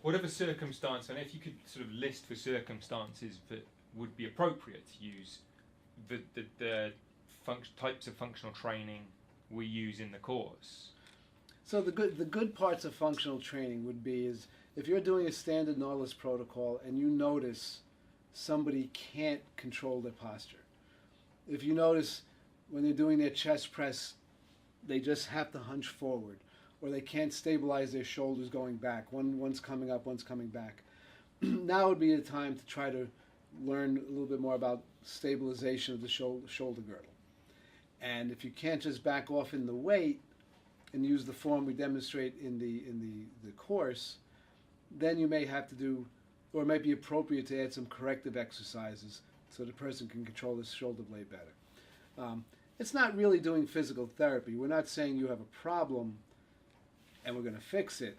Whatever circumstance, and if you could sort of list the circumstances that would be appropriate to use the types of functional training we use in the course. So the good parts of functional training would be is if you're doing a standard Nautilus protocol and you notice somebody can't control their posture. If you notice when they're doing their chest press, they just have to hunch forward, or they can't stabilize their shoulders going back. One's coming up, one's coming back. Now would be the time to try to learn a little bit more about stabilization of the shoulder girdle. And if you can't just back off in the weight and use the form we demonstrate in the course, then you may have to do, or it might be appropriate to add some corrective exercises so the person can control his shoulder blade better. It's not really doing physical therapy. We're not saying you have a problem and we're going to fix it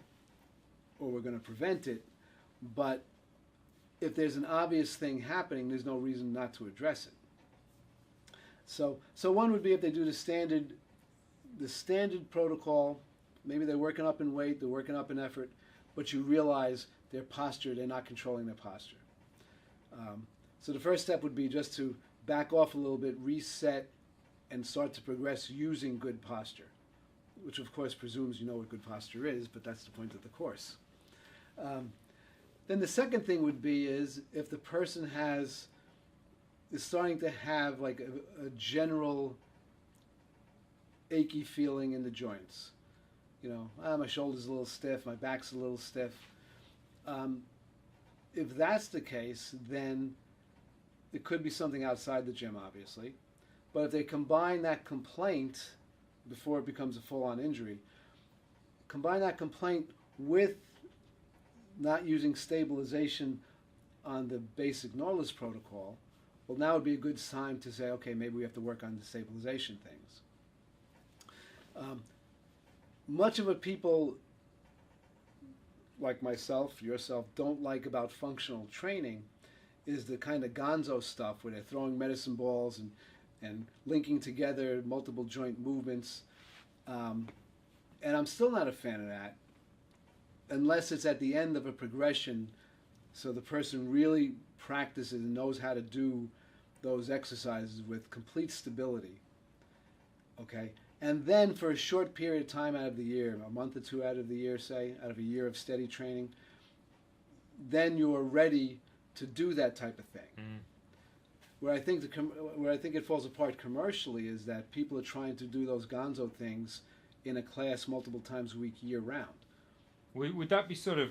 or we're going to prevent it, but if there's an obvious thing happening, there's no reason not to address it. So one would be if they do the standard protocol, maybe they're working up in weight, they're working up in effort, but you realize their posture, they're not controlling their posture. So the first step would be just to back off a little bit, reset, and start to progress using good posture, which of course presumes you know what good posture is, but that's the point of the course. Then the second thing would be is if the person is starting to have like a general achy feeling in the joints. You know, my shoulder's a little stiff, my back's a little stiff. If that's the case, then it could be something outside the gym, obviously. But if they combine that complaint before it becomes a full-on injury, combine that complaint with not using stabilization on the basic Nautilus protocol, well, now would be a good time to say, okay, maybe we have to work on the stabilization things. Much of what people like myself, yourself, don't like about functional training is the kind of gonzo stuff where they're throwing medicine balls and linking together multiple joint movements. And I'm still not a fan of that unless it's at the end of a progression so the person really practices and knows how to do those exercises with complete stability. Okay? And then for a short period of time out of the year, a month or two out of the year, say, out of a year of steady training, then you are ready to do that type of thing. Mm. Where I think it falls apart commercially is that people are trying to do those gonzo things in a class multiple times a week, year round. Would that be sort of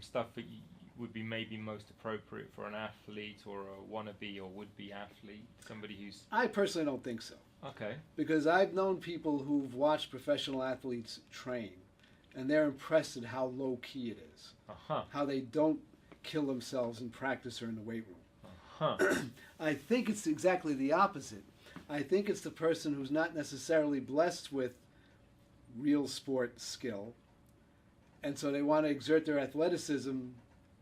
stuff that would be maybe most appropriate for an athlete or a wannabe or would-be athlete, somebody who's... I personally don't think so. Okay. Because I've known people who've watched professional athletes train, and they're impressed at how low-key it is. Uh-huh. How they don't kill themselves in practice or in the weight room. Uh-huh. I think it's exactly the opposite. I think it's the person who's not necessarily blessed with real sport skill, and so they want to exert their athleticism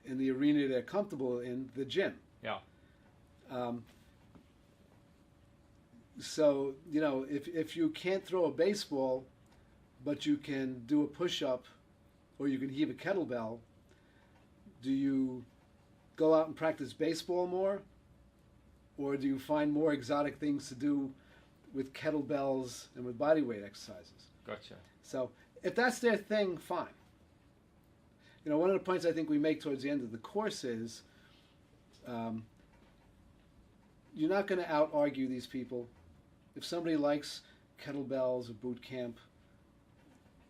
in the arena they're comfortable in, the gym. Yeah. So, you know, if you can't throw a baseball, but you can do a push-up or you can heave a kettlebell, do you go out and practice baseball more? Or do you find more exotic things to do with kettlebells and with body weight exercises? Gotcha. So if that's their thing, fine. You know, one of the points I think we make towards the end of the course is you're not going to out-argue these people. If somebody likes kettlebells or boot camp,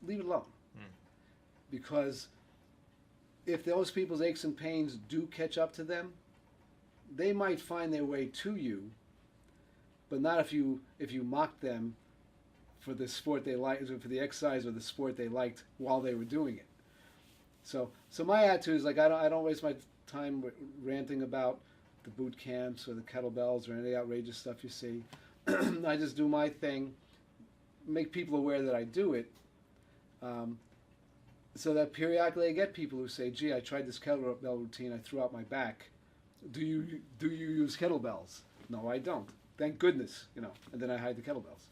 leave it alone. Mm. Because if those people's aches and pains do catch up to them, they might find their way to you, but not if you mock them for the sport they like, for the exercise or the sport they liked while they were doing it. So my attitude is like I don't waste my time ranting about the boot camps or the kettlebells or any outrageous stuff you see. I just do my thing, make people aware that I do it, so that periodically I get people who say, "Gee, I tried this kettlebell routine. I threw out my back. Do you use kettlebells?" No, I don't. Thank goodness, you know. And then I hide the kettlebells.